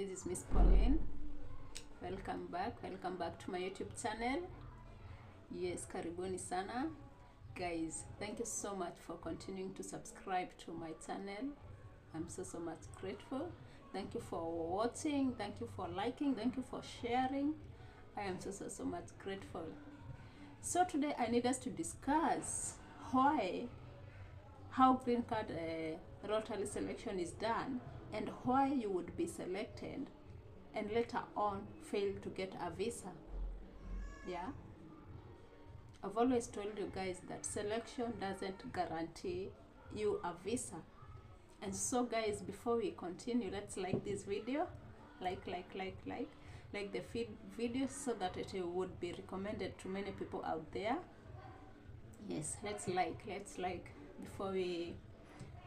This is Miss Pauline. Welcome back to my YouTube channel. Yes, karibuni sana guys. Thank you so much for continuing to subscribe to my channel. I'm so much grateful. Thank you for watching, thank you for liking, thank you for sharing. I am so much grateful. So today I need us to discuss how green card rotary selection is done and why you would be selected and later on fail to get a visa. Yeah, I've always told you guys that selection doesn't guarantee you a visa. And so guys, before we continue, let's like this video, like the video so that it would be recommended to many people out there. Yes, let's like before we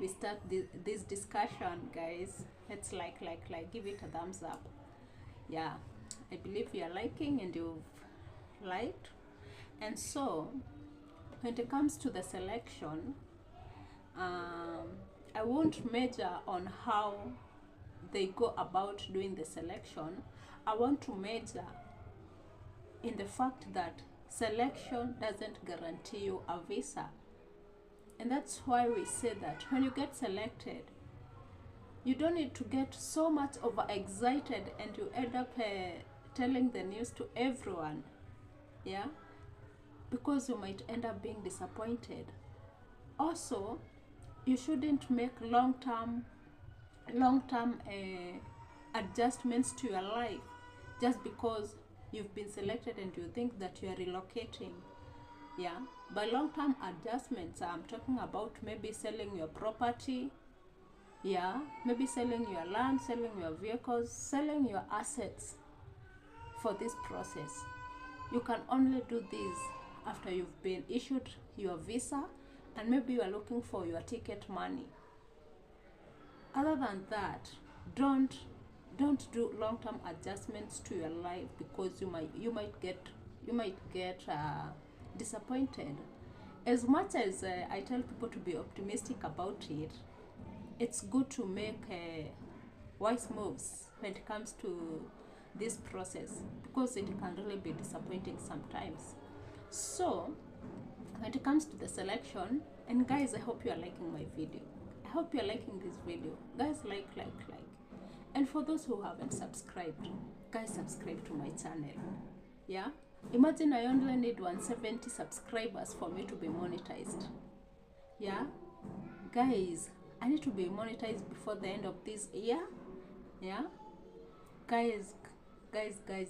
start this discussion, guys. Let's like, give it a thumbs up. Yeah, I believe you are liking and you've liked. And so when it comes to the selection, I won't major on how they go about doing the selection. I want to major in the fact that selection doesn't guarantee you a visa. And that's why we say that when you get selected, you don't need to get so much overexcited and you end up telling the news to everyone. Yeah, because you might end up being disappointed. Also, you shouldn't make long-term adjustments to your life just because you've been selected and you think that you are relocating. Yeah, by long-term adjustments, I'm talking about maybe selling your property. Yeah, maybe selling your land, selling your vehicles, selling your assets for this process. You can only do this after you've been issued your visa and maybe you are looking for your ticket money. Other than that, don't do long-term adjustments to your life because you might get disappointed. As much as I tell people to be optimistic about it, it's good to make wise moves when it comes to this process because it can really be disappointing sometimes. So when it comes to the selection, and guys, I hope you are liking my video. I hope you are liking this video. Guys, like. And for those who haven't subscribed, guys, subscribe to my channel. Yeah, imagine I only need 170 subscribers for me to be monetized. Yeah, guys, I need to be monetized before the end of this year. Yeah, guys,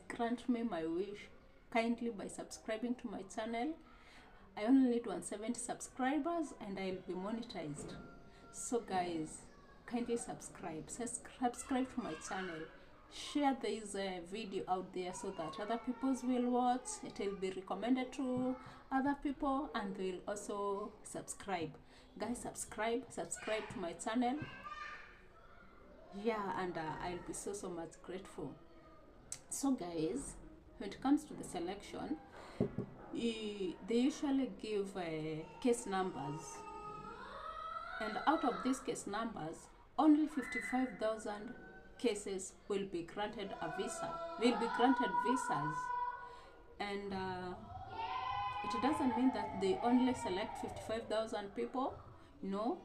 grant me my wish kindly by subscribing to my channel. I only need 170 subscribers and I'll be monetized. So guys, kindly subscribe to my channel. Share this video out there so that other people will watch. It will be recommended to other people and they will also subscribe. Guys, subscribe to my channel. Yeah, and I'll be so much grateful. So guys, when it comes to the selection, they usually give case numbers, and out of these case numbers, only 55,000 cases will be granted visas. And it doesn't mean that they only select 55,000 people. No,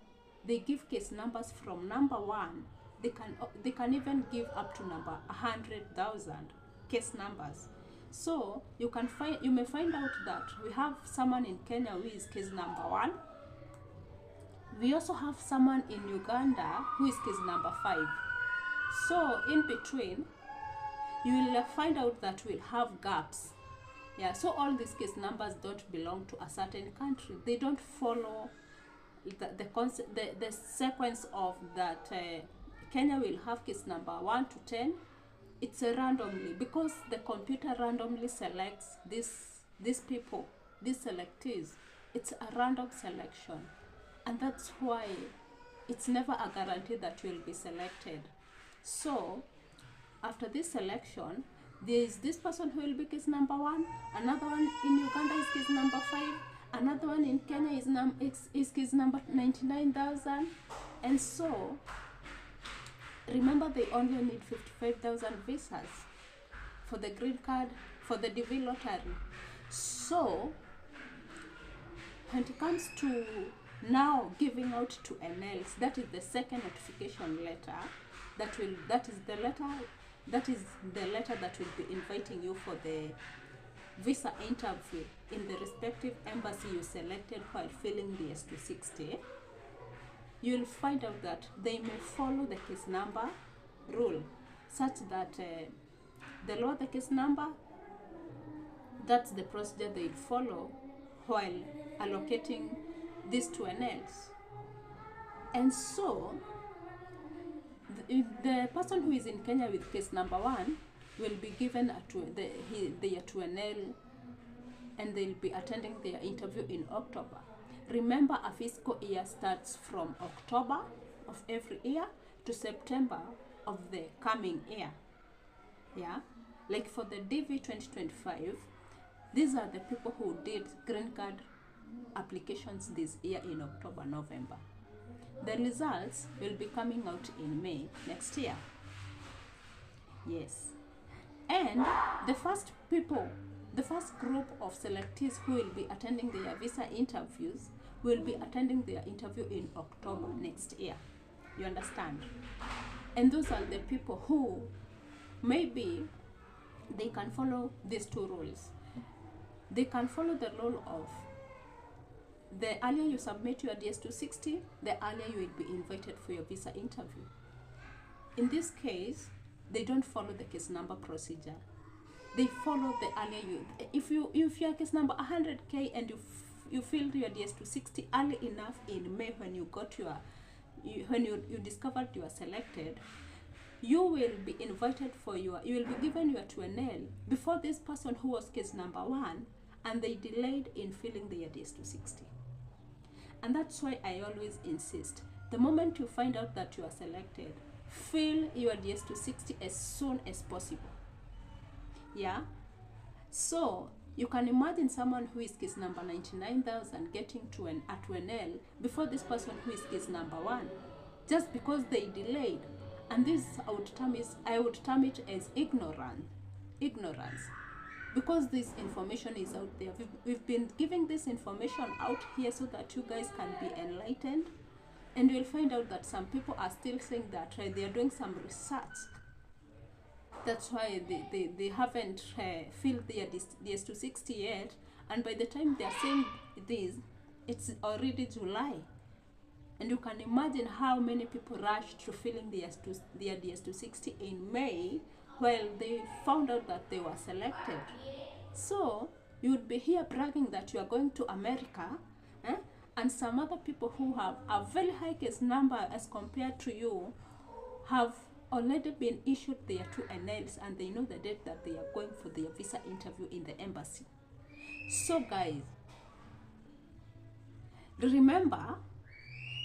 they give case numbers from number 1. They can even give up to number 100,000 case numbers. So you may find out that we have someone in Kenya who is case number 1. We also have someone in Uganda who is case number 5. So in between, you will find out that we'll have gaps. Yeah, so all these case numbers don't belong to a certain country. They don't follow the sequence of that. Kenya will have case number 1 to 10. It's randomly, because the computer randomly selects these people, these selectees. It's a random selection, and that's why it's never a guarantee that you will be selected. So after this selection, there is this person who will be case number 1, another one in Uganda is case number 5, another one in Kenya is case number 99,000, and so Remember, they only need 55,000 visas for the green card, for the DV lottery. So when it comes to now giving out to NLs, that is the second notification letter. That is the letter that will be inviting you for the visa interview in the respective embassy you selected while filling the S260. You'll find out that they may follow the case number rule, such that the lower the case number, that's the procedure they follow while allocating these to NLs. And so the person who is in Kenya with case number 1 will be given their 2NL, and they'll be attending their interview in October. Remember, a fiscal year starts from October of every year to September of the coming year. Yeah, like for the DV 2025, these are the people who did green card applications this year in October, November. The results will be coming out in May next year. Yes. And the first group of selectees who will be attending their visa interviews will be attending their interview in October next year. You understand? And those are the people who maybe they can follow these two rules. They can follow the rule of the earlier you submit your DS260, the earlier you will be invited for your visa interview. In this case, they don't follow the case number procedure. They follow the earlier you. If your case number 100K and you filled your DS260 early enough in May when you got when you discovered you are selected, you will be invited for you will be given your 2NL before this person who was case number 1, and they delayed in filling their DS260. And that's why I always insist, the moment you find out that you are selected, fill your DS260 as soon as possible. Yeah, so you can imagine someone who is case number 99,000 getting to a 2NL before this person who is case number 1, just because they delayed. And this I would term it as ignorance, because this information is out there. We've been giving this information out here so that you guys can be enlightened, and you'll find out that some people are still saying that they are doing some research. That's why they haven't filled their DS260 yet, and by the time they are saying this, it's already July. And you can imagine how many people rushed to filling their DS260 in May while they found out that they were selected. So you would be here bragging that you are going to America, and some other people who have a very high case number as compared to you have already been issued their 2NLs, and they know the date that they are going for their visa interview in the embassy. So guys, remember,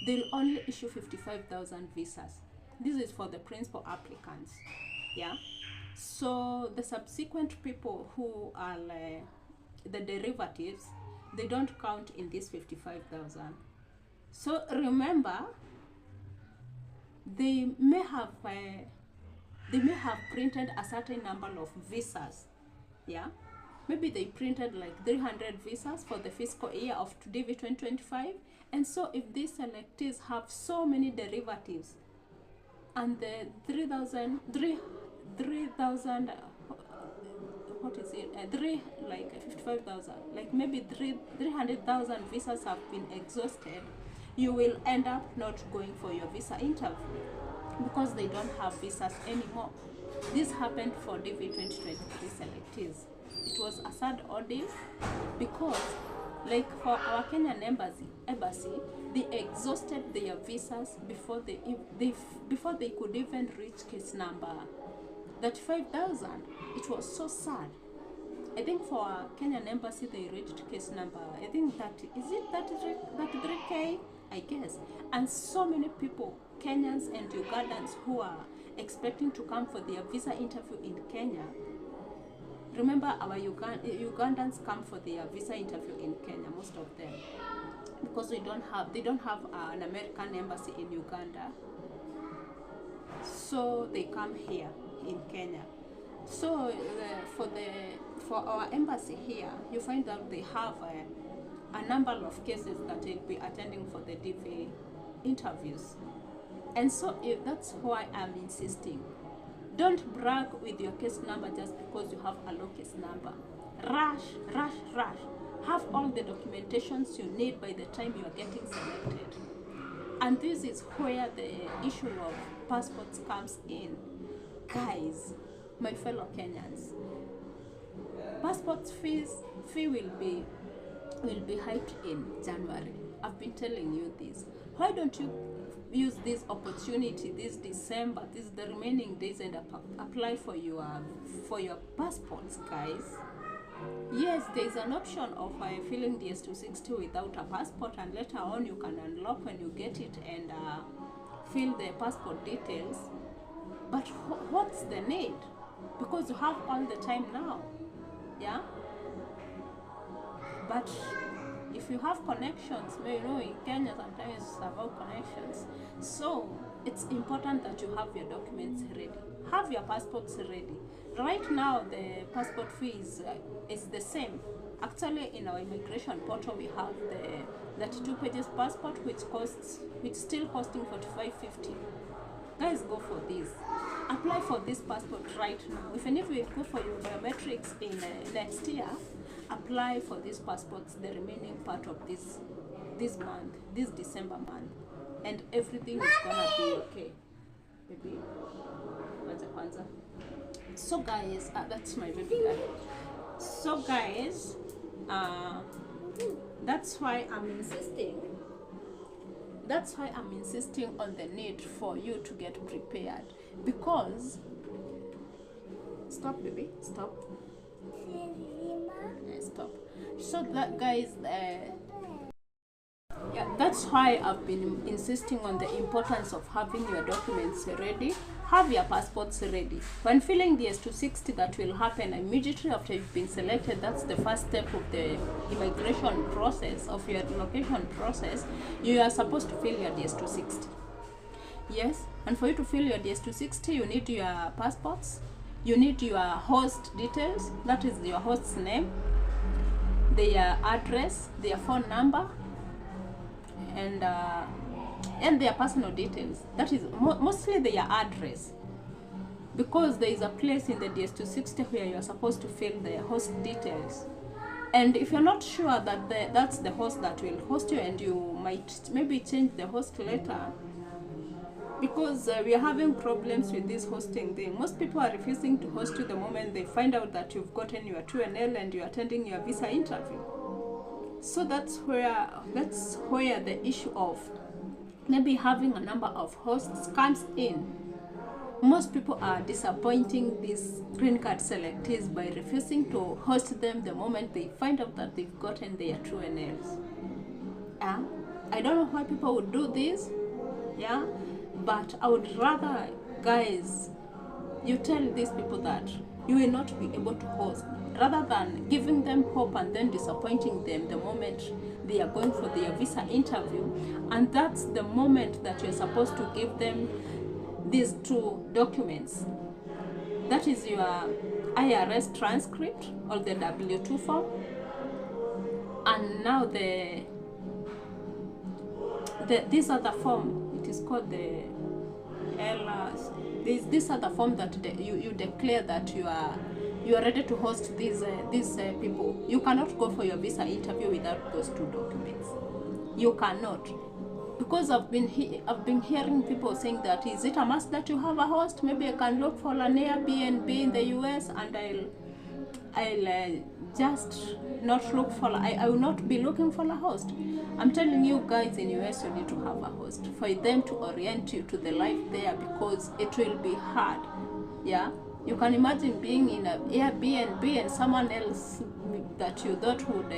they'll only issue 55,000 visas. This is for the principal applicants. Yeah. So the subsequent people who are the derivatives, they don't count in this 55,000. So remember, they may have printed a certain number of visas. Yeah. Maybe they printed like 300 visas for the fiscal year of DV 2025. And so if these selectees have so many derivatives, and the 3,000, what is it? 55,000, like maybe 300,000 visas have been exhausted, you will end up not going for your visa interview because they don't have visas anymore. This happened for DV 2023 selectees. It was a sad ordeal because, like for our Kenyan embassy, they exhausted their visas before they could even reach case number 35,000. It was so sad. I think for our Kenyan embassy, they reached case number, I think is it 33K, I guess. And so many people, Kenyans and Ugandans, who are expecting to come for their visa interview in Kenya. Remember, our Ugandans come for their visa interview in Kenya, most of them, because they don't have an American embassy in Uganda. So they come here in Kenya. So for our embassy here, you find out they have a number of cases that they'll be attending for the DV interviews. And so that's why I'm insisting. Don't brag with your case number just because you have a low case number. Rush, rush, rush. Have all the documentations you need by the time you are getting selected. And this is where the issue of passports comes in. Guys, my fellow Kenyans, passport fee will be hiked in January. I've been telling you this. Why don't you use this opportunity this December, the remaining days, and apply for your passports, guys? Yes, there is an option of filling the S260 without a passport, and later on you can unlock when you get it and fill the passport details. But what's the need? Because you have all the time now, yeah? But if you have connections, you know, in Kenya sometimes it's about connections. So it's important that you have your documents ready. Have your passports ready. Right now, the passport fee is the same. Actually, in our immigration portal, we have the 32 pages passport, which still costing $45.50. Guys, go for this. Apply for this passport right now. Even if you go for your biometrics in next year, apply for these passports the remaining part of this month, this December month, and everything is gonna be okay. Baby, kwanza. So guys, that's my baby girl. So guys, that's why I'm insisting. That's why I'm insisting on the need for you to get prepared, because stop, baby, stop. Stop. So that, guys, yeah, that's why I've been insisting on the importance of having your documents ready. Have your passports ready. When filling the S260, that will happen immediately after you've been selected. That's the first step of the immigration process, of your relocation process. You are supposed to fill your DS260. Yes, and for you to fill your DS260, you need your passports. You need your host details, that is your host's name, their address, their phone number, and their personal details. That is mostly their address, because there is a place in the DS260 where you are supposed to fill the host details. And if you're not sure that that's the host that will host you, and you might maybe change the host later, because we are having problems with this hosting thing. Most people are refusing to host you the moment they find out that you've gotten your 2NL and you're attending your visa interview. So that's where the issue of maybe having a number of hosts comes in. Most people are disappointing these green card selectees by refusing to host them the moment they find out that they've gotten their 2NLs. I don't know why people would do this, yeah? But I would rather, guys, you tell these people that you will not be able to host, rather than giving them hope and then disappointing them the moment they are going for their visa interview. And that's the moment that you're supposed to give them these two documents. That is your IRS transcript or the W2 form, and now this other form. It is called the this other form that you declare that you are ready to host these people. You cannot go for your visa interview without those two documents. You cannot, because I've been hearing people saying that, is it a must that you have a host? Maybe I can look for an Airbnb in the US and I'll just not look for, I will not be looking for a host. I'm telling you guys, in US you need to have a host for them to orient you to the life there, because it will be hard. Yeah, you can imagine being in an Airbnb and someone else that you thought would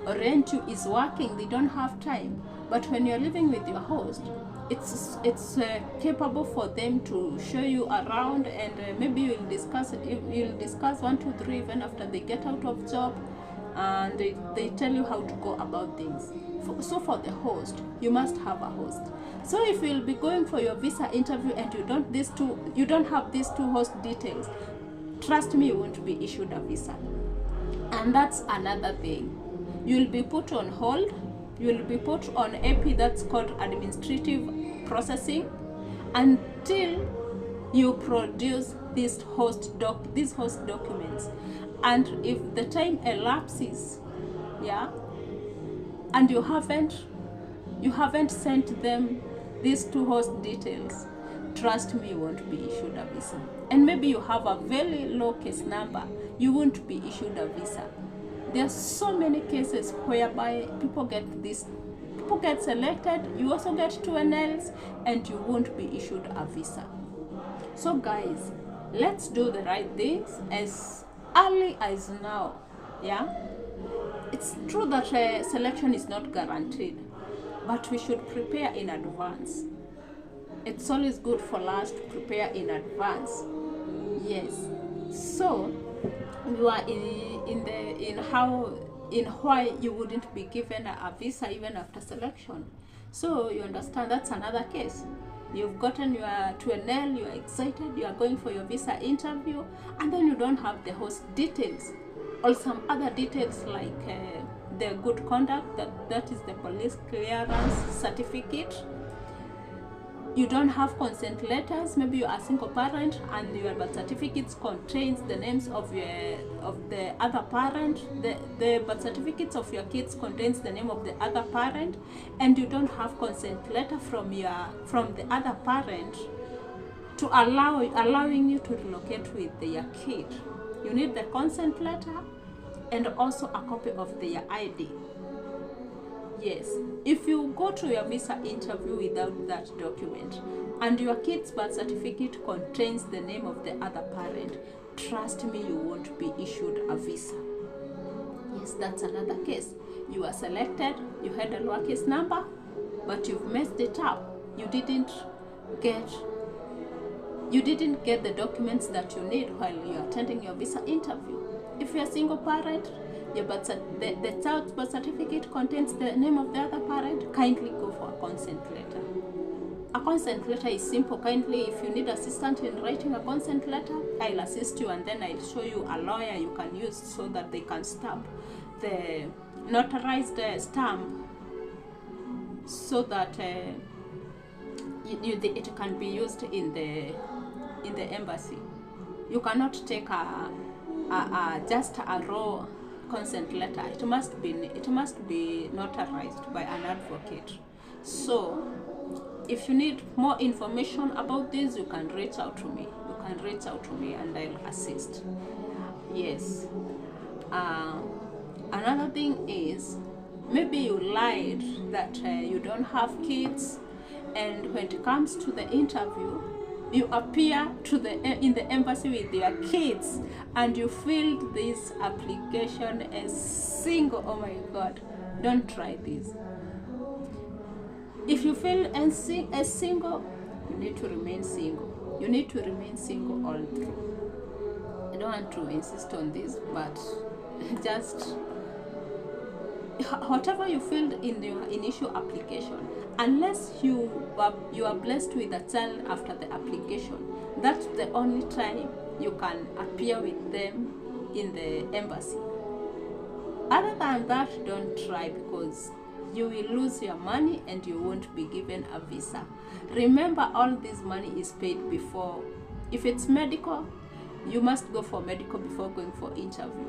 orient you is working. They don't have time. But when you're living with your host, it's capable for them to show you around, and maybe you'll discuss 1, 2, 3 even after they get out of job, and they tell you how to go about things. So for the host, you must have a host. So if you'll be going for your visa interview and you don't have these two host details, trust me, you won't be issued a visa. And that's another thing. You'll be put on hold. You'll be put on AP, that's called administrative processing, until you produce these host documents. And if the time elapses, yeah, and you haven't sent them these two host details, trust me, you won't be issued a visa. And maybe you have a very low case number, you won't be issued a visa. There are so many cases whereby people get selected, you also get 2NLs, and you won't be issued a visa. So guys, let's do the right things as early as now. Yeah, it's true that selection is not guaranteed, but we should prepare in advance. It's always good for us to prepare in advance. Yes. So you are in why you wouldn't be given a visa even after selection. So you understand, that's another case. You've gotten your 2NL, you are excited, you are going for your visa interview, and then you don't have the host details or some other details like the good conduct, that is the police clearance certificate. You don't have consent letters. Maybe you are a single parent and your birth certificates contains the names of the other parent. The birth certificates of your kids contains the name of the other parent, and you don't have consent letter from the other parent to allowing you to relocate with your kid. You need the consent letter and also a copy of their ID. Yes, if you go to your visa interview without that document and your kid's birth certificate contains the name of the other parent, trust me, you won't be issued a visa. Yes, that's another case. You are selected, you had a lower case number, but you've messed it up. You didn't get the documents that you need while you're attending your visa interview. If you're a single parent, the child's birth certificate contains the name of the other parent, kindly go for a consent letter. A consent letter is simple. Kindly, if you need assistance in writing a consent letter, I'll assist you, and then I'll show you a lawyer you can use so that they can stamp the notarized stamp so that it can be used in the embassy. You cannot take just a raw consent letter. It must be notarized by an advocate. So if you need more information about this, you can reach out to me. And I'll assist. Yes. Another thing is, maybe you lied that you don't have kids, and when it comes to the interview, you appear in the embassy with your kids and you filled this application as single. Oh my God, don't try this. If you feel as single, you need to remain single. You need to remain single all through. I don't want to insist on this, but just whatever you filled in your initial application, unless you are blessed with a child after the application, that's the only time you can appear with them in the embassy. Other than that, don't try, because you will lose your money and you won't be given a visa. Remember, all this money is paid before. If it's medical, you must go for medical before going for interview,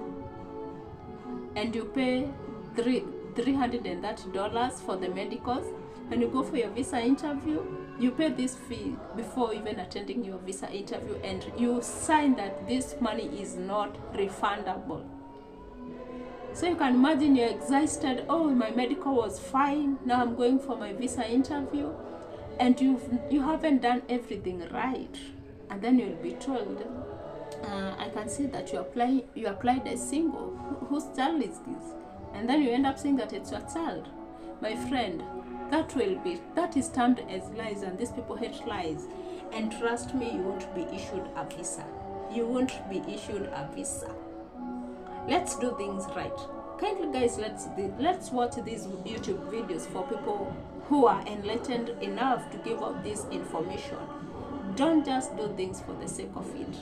and you pay $330 for the medicals. When you go for your visa interview, you pay this fee before even attending your visa interview, and you sign that this money is not refundable. So you can imagine you're exhausted. Oh, my medical was fine, now I'm going for my visa interview, and you haven't done everything right, and then you'll be told, I can see that you applied as single. Whose child is this? And then you end up saying that it's your child. My friend, that is termed as lies, and these people hate lies. And trust me, you won't be issued a visa. You won't be issued a visa. Let's do things right. kindly guys, let's watch these YouTube videos for people who are enlightened enough to give out this information. Don't just do things for the sake of it.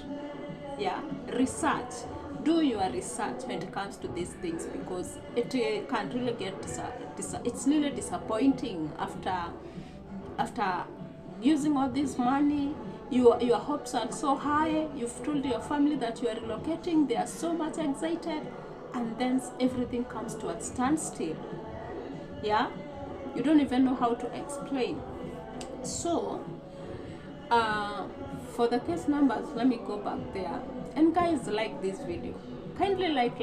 Yeah, research. Do your research when it comes to these things, because it can really get it's really disappointing after using all this money. Your hopes are so high. You've told your family that you are relocating. They are so much excited, and then everything comes to a standstill. Yeah, you don't even know how to explain. So for the case numbers, let me go back there. And guys, like this video, kindly like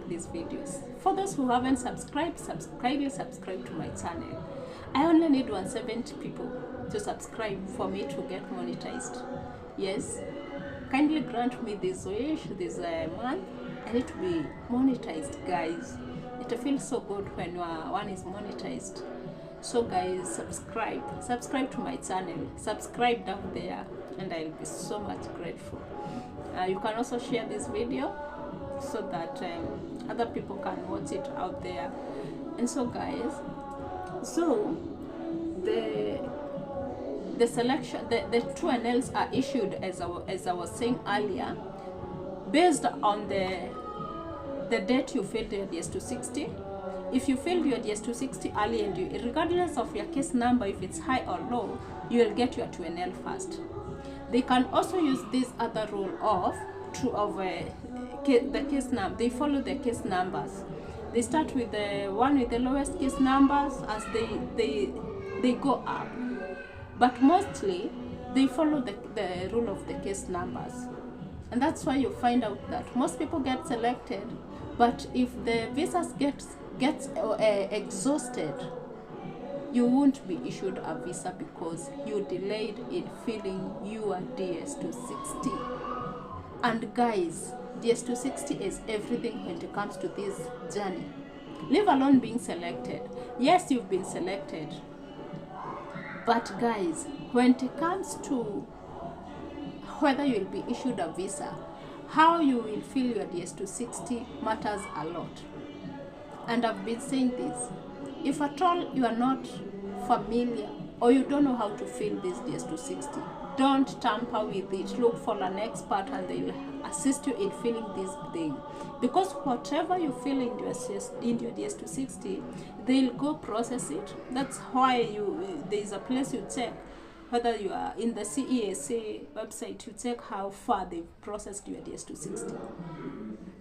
these videos. For those who haven't subscribed, kindly subscribe to my channel. I only need 170 people to subscribe for me to get monetized. Yes, kindly grant me this wish this month. I need to be monetized, guys. It feels so good when one is monetized. So guys, subscribe to my channel, subscribe down there, and I'll be so much grateful. You can also share this video so that other people can watch it out there. And so guys, so the selection, the 2NLs are issued, as I was saying earlier, based on the date you filled your DS260. If you filled your DS260 early, and regardless of your case number, if it's high or low, you will get your 2NL first. They can also use this other rule of the case number. They follow the case numbers. They start with the one with the lowest case numbers as they go up, but mostly they follow the rule of the case numbers. And that's why you find out that most people get selected, but if the visas gets exhausted, you won't be issued a visa because you delayed in filling your DS260. And guys, DS260 is everything when it comes to this journey, leave alone being selected. Yes, you've been selected, but guys, when it comes to whether you will be issued a visa, how you will fill your DS260 matters a lot. And I've been saying this, if at all you are not familiar or you don't know how to fill this DS260, don't tamper with it. Look for an expert and they'll assist you in filling this thing, because whatever you fill in your DS260, they'll go process it. That's why there's a place you check whether you are in the CESA website. You check how far they've processed your DS260.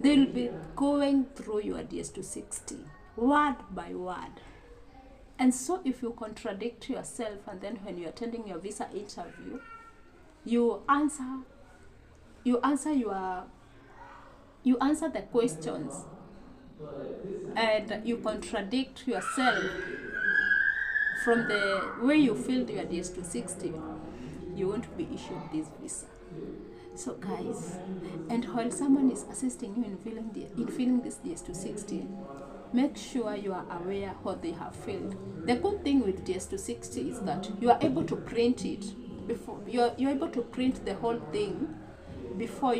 They'll be going through your DS260 word by word. And so if you contradict yourself, and then when you're attending your visa interview, you answer the questions and you contradict yourself from the way you filled your DS260, you won't be issued this visa. So guys, and while someone is assisting you in filling this DS260, make sure you are aware what they have filled. The good thing with DS260 is that you are able to print it before you're able to print the whole thing before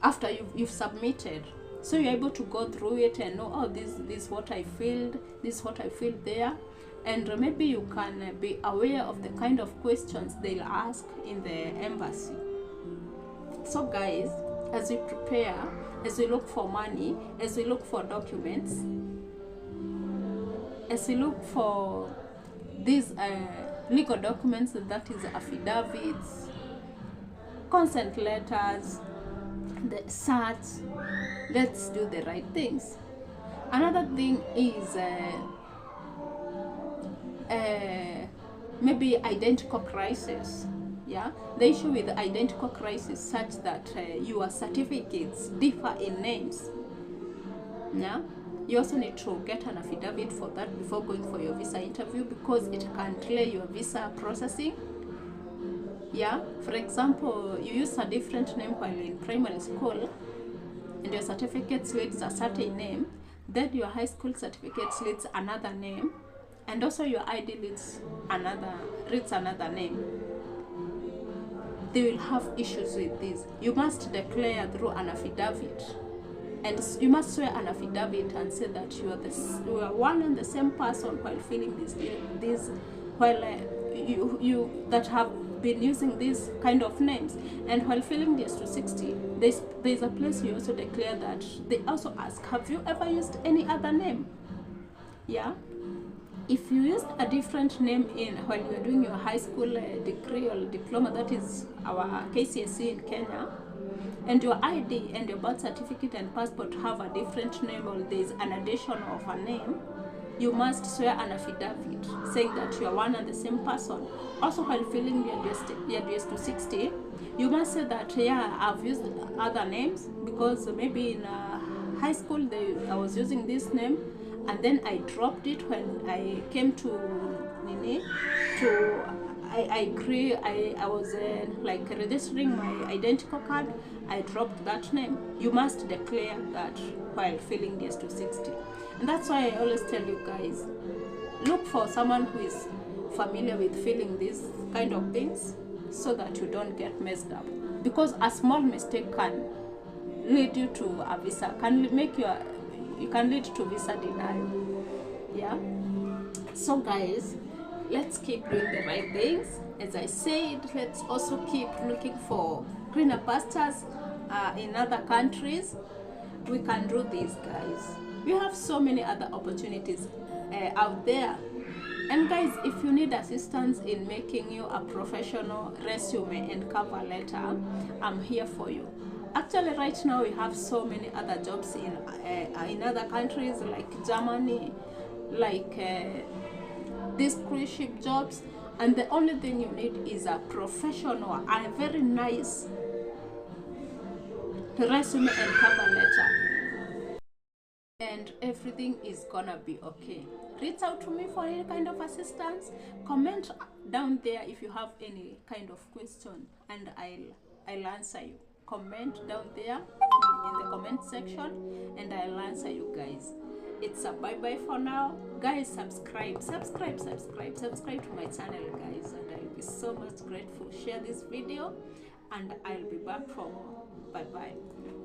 after you've submitted. So you're able to go through it and know, oh, this is what I filled, this is what I filled there. And maybe you can be aware of the kind of questions they'll ask in the embassy. So guys, as we prepare, as we look for money, as we look for documents, as we look for these legal documents, that is affidavits, consent letters, the certs, let's do the right things. Another thing is maybe identical crisis. Yeah, the issue with identical crisis such that your certificates differ in names. Yeah, you also need to get an affidavit for that before going for your visa interview, because it can delay your visa processing. Yeah, for example, you use a different name while in primary school and your certificate reads a certain name, then your high school certificate reads another name, and also your ID reads another name. They will have issues with this. You must declare through an affidavit and you must swear an affidavit and say that you are one and the same person while filling this while you that have been using these kind of names. And while filling this to 60, there's a place you also declare that they also ask, have you ever used any other name? Yeah, if you used a different name in while you are doing your high school degree or diploma, that is our KCSE in Kenya, and your ID and your birth certificate and passport have a different name, or there is an addition of a name, you must swear an affidavit saying that you are one and the same person. Also, while filling your DS to 60, you must say that, yeah, I've used other names because maybe in high school I was using this name, and then I dropped it when I came to I was like registering my identical card. I dropped that name. You must declare that while filling DS to 60. And that's why I always tell you guys, look for someone who is familiar with filling these kind of things so that you don't get messed up. Because a small mistake can lead you to a visa, you can lead to visa denial. Yeah. So guys, let's keep doing the right things. As I said, let's also keep looking for greener pastures in other countries. We can do this, guys. We have so many other opportunities out there. And guys, if you need assistance in making you a professional resume and cover letter, I'm here for you. Actually, right now we have so many other jobs in other countries like Germany, like these cruise ship jobs, and the only thing you need is a professional and a very nice resume and cover letter, and everything is gonna be okay. Reach out to me for any kind of assistance. Comment down there if you have any kind of question, and I'll answer you. Comment down there in the comment section, and I'll answer you guys. It's a bye-bye for now. Guys, subscribe to my channel, guys, and I'll be so much grateful. Share this video, and I'll be back for more. Bye-bye.